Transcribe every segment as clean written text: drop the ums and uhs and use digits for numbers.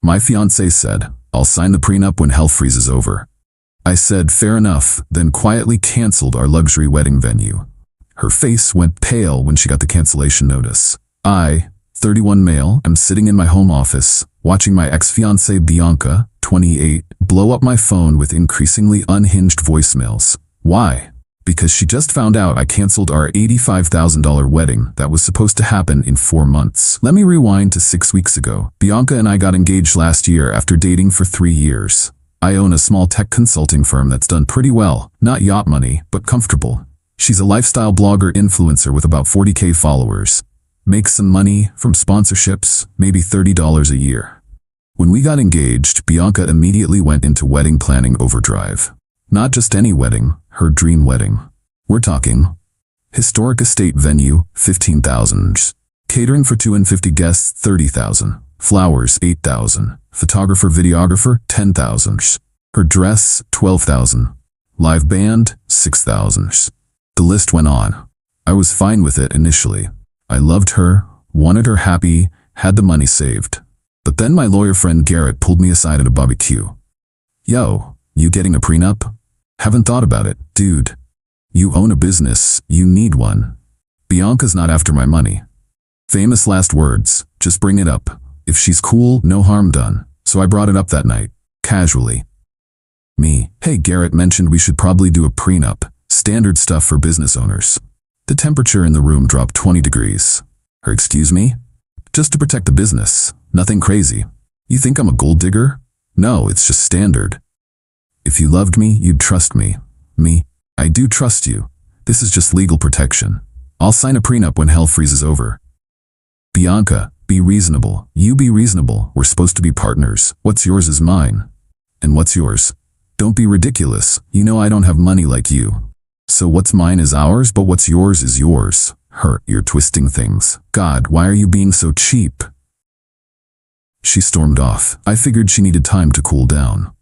My fiancée said, "I'll sign the prenup when hell freezes over." I said, "Fair enough," then quietly canceled our luxury wedding venue. Her face went pale when she got the cancellation notice. I, 31 male, am sitting in my home office, watching my ex-fiancée Bianca, 28, blow up my phone with increasingly unhinged voicemails. Why? Because she just found out I canceled our $85,000 wedding that was supposed to happen in 4 months. Let me rewind to 6 weeks ago. Bianca and I got engaged last year after dating for 3 years. I own a small tech consulting firm that's done pretty well. Not yacht money, but comfortable. She's a lifestyle blogger influencer with about 40K followers. Makes some money from sponsorships, maybe $30 a year. When we got engaged, Bianca immediately went into wedding planning overdrive. Not just any wedding, her dream wedding. We're talking historic estate venue, $15,000. Catering for 250 guests, $30,000. Flowers, $8,000. Photographer, videographer, $10,000. Her dress, $12,000. Live band, $6,000. The list went on. I was fine with it initially. I loved her, wanted her happy, had the money saved. But then my lawyer friend Garrett pulled me aside at a barbecue. "Yo, you getting a prenup?" "Haven't thought about it, dude. You own a business, you need one. Bianca's not after my money." Famous last words, just bring it up. If she's cool, no harm done. So I brought it up that night, casually. Me, "Hey, Garrett mentioned we should probably do a prenup. Standard stuff for business owners." The temperature in the room dropped 20 degrees. Her, "Excuse me?" "Just to protect the business. Nothing crazy. You think I'm a gold digger?" "No, it's just standard. If you loved me, you'd trust me." "Me? I do trust you. This is just legal protection. I'll sign a prenup when hell freezes over." "Bianca, be reasonable. You be reasonable. We're supposed to be partners. What's yours is mine." "And what's yours?" "Don't be ridiculous. You know I don't have money like you. So what's mine is ours, but what's yours is yours." Her, "You're twisting things. God, why are you being so cheap?" She stormed off. I figured she needed time to cool down.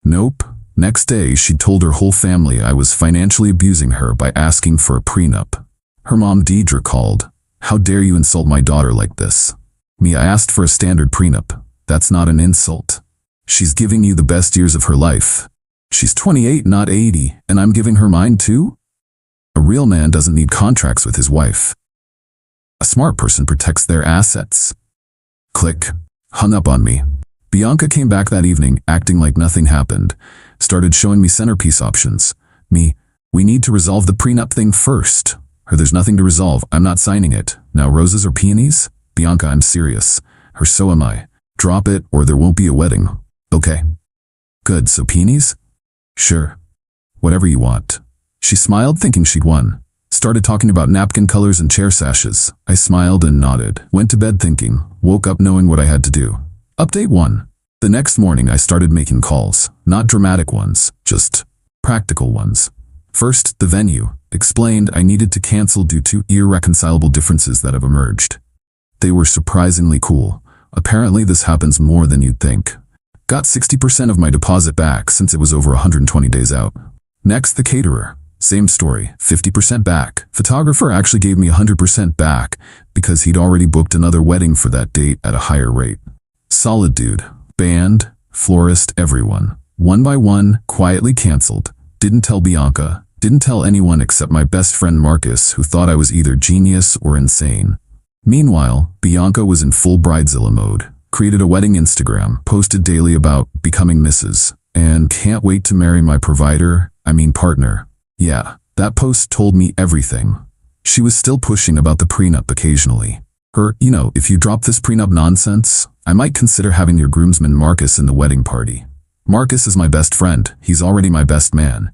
Nope. Next day, she told her whole family I was financially abusing her by asking for a prenup. Her mom Deidre called. "How dare you insult my daughter like this?" Me, "I asked for a standard prenup. That's not an insult. She's giving you the best years of her life. She's 28, not 80, and I'm giving her mine too? A real man doesn't need contracts with his wife. A smart person protects their assets." Click. Hung up on me. Bianca came back that evening, acting like nothing happened. Started showing me centerpiece options. Me, "We need to resolve the prenup thing first." Her, "There's nothing to resolve. I'm not signing it. Now roses or peonies?" Bianca, "I'm serious." Her, "So am I. Drop it or there won't be a wedding." "Okay." "Good, so peonies?" "Sure. Whatever you want." She smiled, thinking she'd won. Started talking about napkin colors and chair sashes. I smiled and nodded. Went to bed thinking. Woke up knowing what I had to do. Update 1. The next morning I started making calls. Not dramatic ones, just practical ones. First, the venue. Explained I needed to cancel due to irreconcilable differences that have emerged. They were surprisingly cool. Apparently this happens more than you'd think. Got 60% of my deposit back since it was over 120 days out. Next, the caterer. Same story, 50% back. Photographer actually gave me 100% back because he'd already booked another wedding for that date at a higher rate. Solid dude. Band, florist, everyone. One by one, quietly canceled. Didn't tell Bianca. Didn't tell anyone except my best friend Marcus, who thought I was either genius or insane. Meanwhile, Bianca was in full bridezilla mode. Created a wedding Instagram, posted daily about becoming Mrs. and can't wait to marry my partner. Yeah, that post told me everything. She was still pushing about the prenup occasionally. Her, "If you drop this prenup nonsense, I might consider having your groomsman Marcus in the wedding party. Marcus is my best friend. He's already my best man.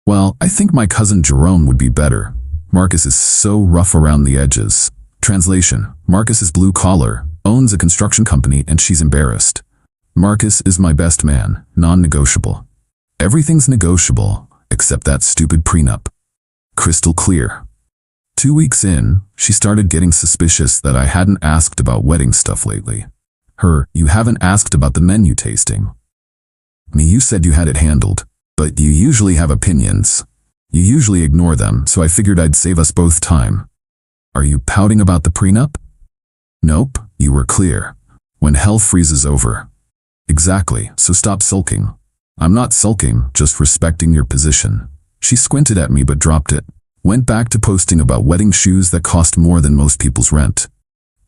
Well, I think my cousin Jerome would be better. Marcus is so rough around the edges." Translation: Marcus is blue collar, owns a construction company, and she's embarrassed. Marcus is my best man, non-negotiable. Everything's negotiable, except that stupid prenup. Crystal clear. 2 weeks in, she started getting suspicious that I hadn't asked about wedding stuff lately. Her, "You haven't asked about the menu tasting." Me, "You said you had it handled, but you usually have opinions. You usually ignore them, so I figured I'd save us both time." "Are you pouting about the prenup?" "Nope, you were clear. When hell freezes over, Exactly, so stop sulking. I'm not sulking, just respecting your position. She squinted at me but dropped it. Went back to posting about wedding shoes that cost more than most people's rent.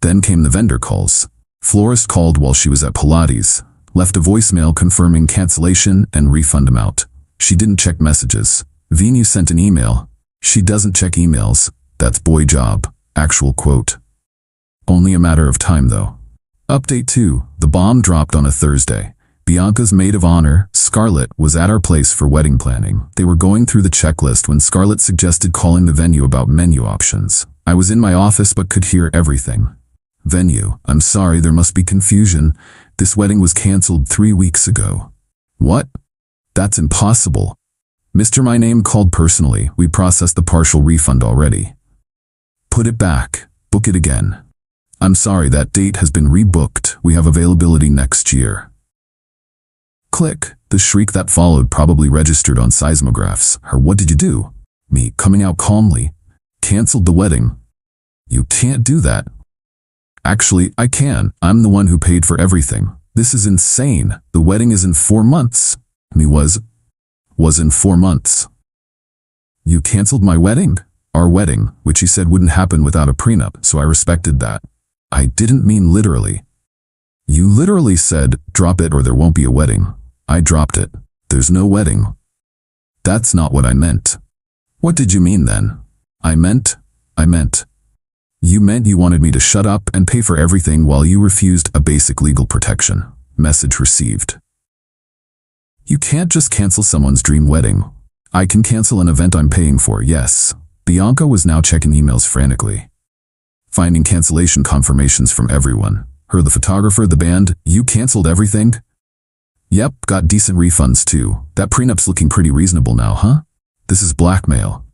Then came the vendor calls. Florist called while she was at Pilates, left a voicemail confirming cancellation and refund amount. She didn't check messages. Venue sent an email. She doesn't check emails. That's boy job. Actual quote. Only a matter of time though. Update 2. The bomb dropped on a Thursday. Bianca's maid of honor, Scarlett, was at our place for wedding planning. They were going through the checklist when Scarlett suggested calling the venue about menu options. I was in my office but could hear everything. Venue, I'm sorry, there must be confusion. This wedding was canceled 3 weeks ago. What? That's impossible. Mr. My Name called personally. We processed the partial refund already. Put it back. Book it again. I'm sorry, that date has been rebooked. We have availability next year. Click. The shriek that followed probably registered on seismographs. Her, what did you do? Me, coming out calmly. Canceled the wedding. You can't do that. Actually, I can. I'm the one who paid for everything. This is insane. The wedding is in 4 months. Me was in 4 months. You canceled my wedding? Our wedding, which he said wouldn't happen without a prenup, so I respected that. I didn't mean literally. You literally said, drop it or there won't be a wedding. I dropped it. There's no wedding. That's not what I meant. What did you mean then? I meant. You meant you wanted me to shut up and pay for everything while you refused a basic legal protection. Message received. You can't just cancel someone's dream wedding. I can cancel an event I'm paying for, yes. Bianca was now checking emails frantically, finding cancellation confirmations from everyone. Her, the photographer, the band. You canceled everything? Yep, got decent refunds too. That prenup's looking pretty reasonable now, huh? This is blackmail.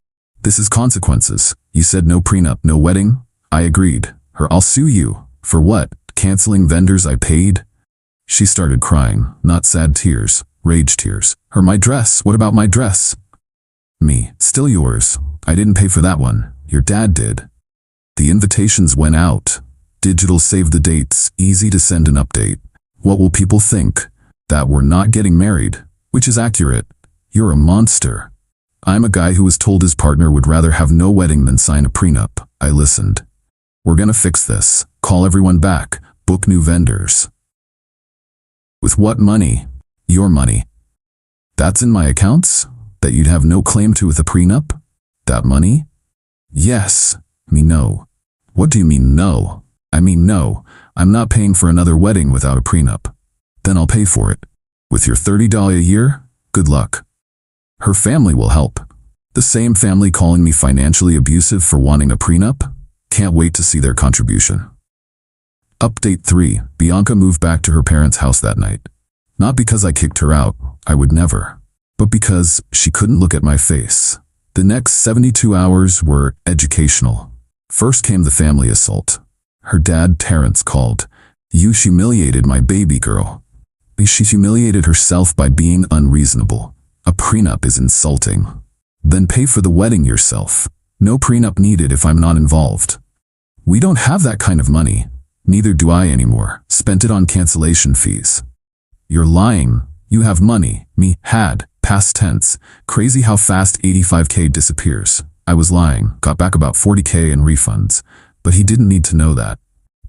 This is consequences. You said no prenup, no wedding? I agreed. Her, I'll sue you. For what? Canceling vendors I paid? She started crying, not sad tears, rage tears. Her, my dress, what about my dress? Me, still yours. I didn't pay for that one. Your dad did. The invitations went out. Digital save the dates, easy to send an update. What will people think? That we're not getting married, which is accurate. You're a monster. I'm a guy who was told his partner would rather have no wedding than sign a prenup. I listened. We're gonna fix this. Call everyone back. Book new vendors. With what money? Your money. That's in my accounts? That you'd have no claim to with a prenup? That money? Yes. Me no. What do you mean no? I mean no. I'm not paying for another wedding without a prenup. Then I'll pay for it. With your $30 a year? Good luck. Her family will help. The same family calling me financially abusive for wanting a prenup? Can't wait to see their contribution. Update 3. Bianca moved back to her parents' house that night. Not because I kicked her out, I would never, but because she couldn't look at my face. The next 72 hours were educational. First came the family assault. Her dad, Terrence, called. You humiliated my baby girl. She humiliated herself by being unreasonable. A prenup is insulting. Then pay for the wedding yourself. No prenup needed if I'm not involved. We don't have that kind of money. Neither do I anymore. Spent it on cancellation fees. You're lying. You have money. Me, had. Past tense. Crazy how fast 85K disappears. I was lying. Got back about 40K in refunds. But he didn't need to know that.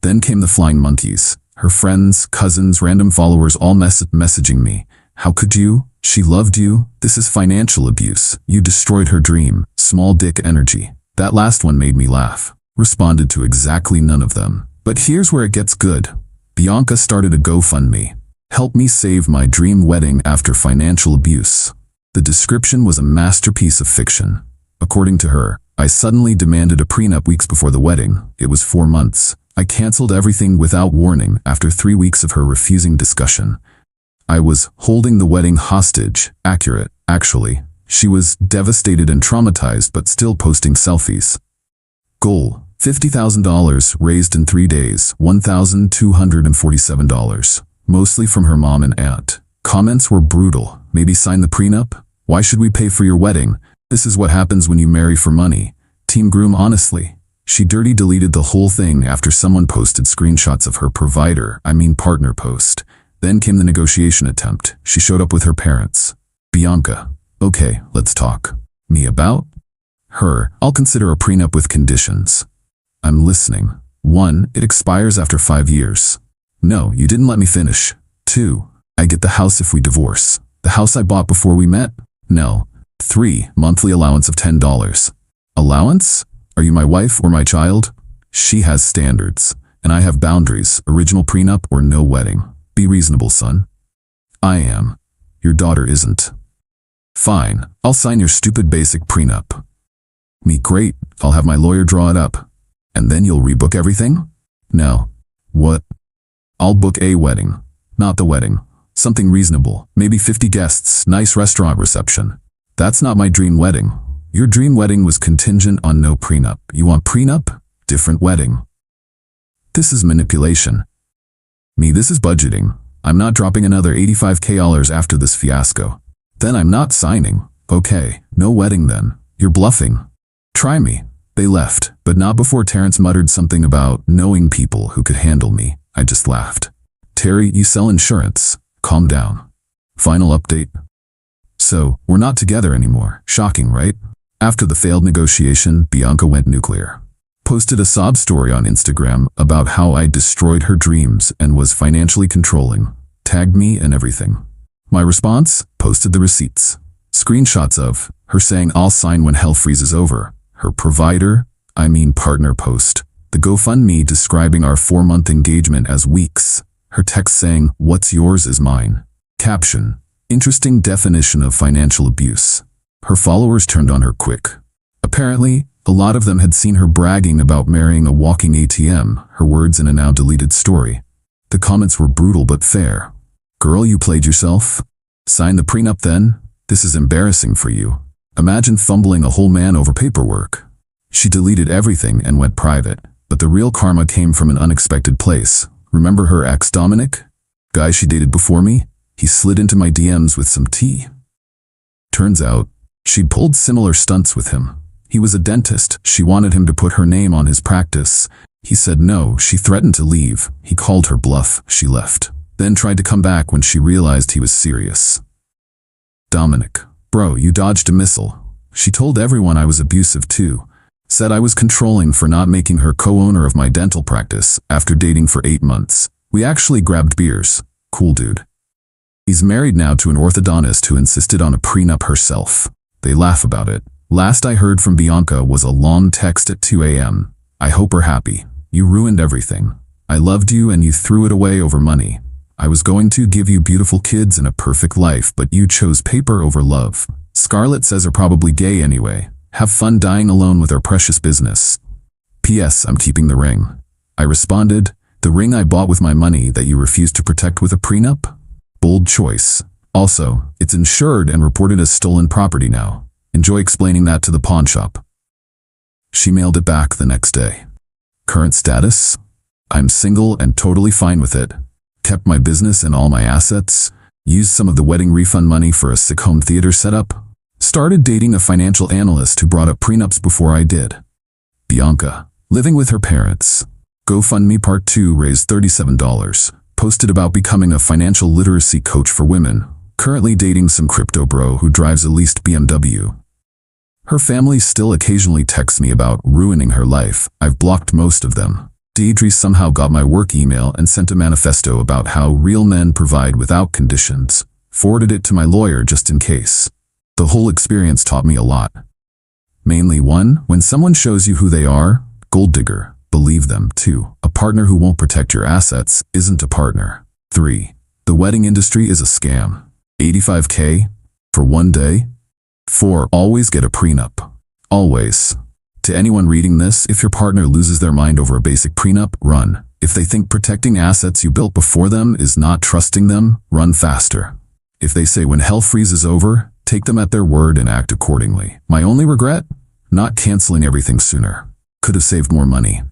Then came the flying monkeys. Her friends, cousins, random followers all messaging me. How could you? She loved you. This is financial abuse. You destroyed her dream. Small dick energy. That last one made me laugh. Responded to exactly none of them. But here's where it gets good. Bianca started a GoFundMe. Help me save my dream wedding after financial abuse. The description was a masterpiece of fiction. According to her, I suddenly demanded a prenup weeks before the wedding. It was 4 months. I canceled everything without warning after 3 weeks of her refusing discussion. I was holding the wedding hostage. Accurate, actually. She was devastated and traumatized but still posting selfies. Goal: $50,000 raised in 3 days, $1,247. Mostly from her mom and aunt. Comments were brutal. Maybe sign the prenup? Why should we pay for your wedding? This is what happens when you marry for money. Team groom, honestly. She dirty deleted the whole thing after someone posted screenshots of her partner post. Then came the negotiation attempt. She showed up with her parents. Bianca. Okay, let's talk. Me about? Her. I'll consider a prenup with conditions. I'm listening. 1. It expires after 5 years. No, you didn't let me finish. 2. I get the house if we divorce. The house I bought before we met? No. 3. Monthly allowance of $10. Allowance? Are you my wife or my child? She has standards, and I have boundaries, original prenup or no wedding. Be reasonable, son. I am. Your daughter isn't. Fine, I'll sign your stupid basic prenup. Me, great, I'll have my lawyer draw it up. And then you'll rebook everything? No. What? I'll book a wedding. Not the wedding. Something reasonable, maybe 50 guests, nice restaurant reception. That's not my dream wedding. Your dream wedding was contingent on no prenup. You want prenup? Different wedding. This is manipulation. Me, this is budgeting. I'm not dropping another $85K after this fiasco. Then I'm not signing. Okay, no wedding then. You're bluffing. Try me. They left, but not before Terrence muttered something about knowing people who could handle me. I just laughed. Terry, you sell insurance. Calm down. Final update. So, we're not together anymore. Shocking, right? After the failed negotiation, Bianca went nuclear. Posted a sob story on Instagram about how I destroyed her dreams and was financially controlling. Tagged me and everything. My response? Posted the receipts. Screenshots of her saying I'll sign when hell freezes over. Her partner post. The GoFundMe describing our 4-month engagement as weeks. Her text saying, what's yours is mine. Caption. Interesting definition of financial abuse. Her followers turned on her quick. Apparently, a lot of them had seen her bragging about marrying a walking ATM, her words in a now deleted story. The comments were brutal but fair. Girl, you played yourself? Sign the prenup then? This is embarrassing for you. Imagine fumbling a whole man over paperwork. She deleted everything and went private, but the real karma came from an unexpected place. Remember her ex Dominic? Guy she dated before me? He slid into my DMs with some tea. Turns out, she'd pulled similar stunts with him. He was a dentist. She wanted him to put her name on his practice. He said no. She threatened to leave. He called her bluff. She left. Then tried to come back when she realized he was serious. Dominic. Bro, you dodged a missile. She told everyone I was abusive too. Said I was controlling for not making her co-owner of my dental practice after dating for 8 months. We actually grabbed beers. Cool dude. He's married now to an orthodontist who insisted on a prenup herself. They laugh about it. Last I heard from Bianca was a long text at 2 a.m. I hope we're happy. You ruined everything. I loved you and you threw it away over money. I was going to give you beautiful kids and a perfect life, but you chose paper over love. Scarlett says are probably gay anyway. Have fun dying alone with our precious business. P.S. I'm keeping the ring. I responded, the ring I bought with my money that you refused to protect with a prenup? Bold choice. Also, it's insured and reported as stolen property now. Enjoy explaining that to the pawn shop. She mailed it back the next day. Current status? I'm single and totally fine with it. Kept my business and all my assets. Used some of the wedding refund money for a sick home theater setup. Started dating a financial analyst who brought up prenups before I did. Bianca. Living with her parents. GoFundMe Part 2 raised $37. Posted about becoming a financial literacy coach for women. Currently dating some crypto bro who drives a leased BMW. Her family still occasionally texts me about ruining her life. I've blocked most of them. Deidre somehow got my work email and sent a manifesto about how real men provide without conditions. Forwarded it to my lawyer just in case. The whole experience taught me a lot. Mainly 1, when someone shows you who they are, gold digger, believe them. 2, a partner who won't protect your assets isn't a partner. 3, the wedding industry is a scam. $85K for 1 day. 4, always get a prenup. Always. To anyone reading this, if your partner loses their mind over a basic prenup, run. If they think protecting assets you built before them is not trusting them, run faster. If they say when hell freezes over, take them at their word and act accordingly. My only regret? Not canceling everything sooner. Could have saved more money.